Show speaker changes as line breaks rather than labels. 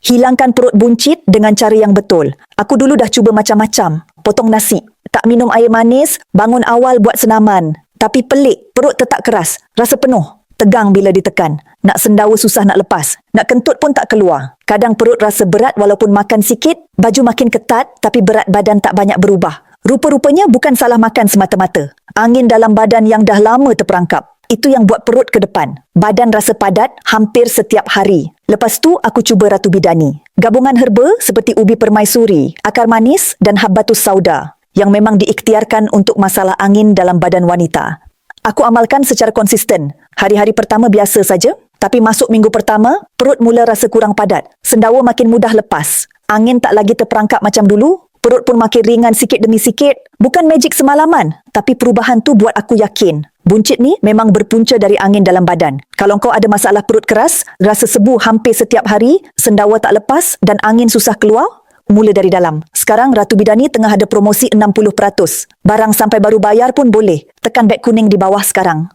Hilangkan perut buncit dengan cara yang betul. Aku dulu dah cuba macam-macam. Potong nasi, tak minum air manis, bangun awal buat senaman. Tapi pelik, perut tetap keras, rasa penuh. Tegang bila ditekan. Nak sendawa susah nak lepas. Nak kentut pun tak keluar. Kadang perut rasa berat walaupun makan sikit, baju makin ketat tapi berat badan tak banyak berubah. Rupa-rupanya bukan salah makan semata-mata. Angin dalam badan yang dah lama terperangkap. Itu yang buat perut ke depan. Badan rasa padat hampir setiap hari. Lepas tu aku cuba Ratu Bidani. Gabungan herba seperti ubi permaisuri, akar manis dan habbatus sauda yang memang diikhtiarkan untuk masalah angin dalam badan wanita. Aku amalkan secara konsisten. Hari-hari pertama biasa saja, tapi masuk minggu pertama, perut mula rasa kurang padat. Sendawa makin mudah lepas. Angin tak lagi terperangkap macam dulu. Perut pun makin ringan sikit demi sikit. Bukan magic semalaman, tapi perubahan tu buat aku yakin. Buncit ni memang berpunca dari angin dalam badan. Kalau kau ada masalah perut keras, rasa sebu hampir setiap hari, sendawa tak lepas dan angin susah keluar, mula dari dalam. Sekarang Ratu Bidani tengah ada promosi 60%. Barang sampai baru bayar pun boleh. Tekan beg kuning di bawah sekarang.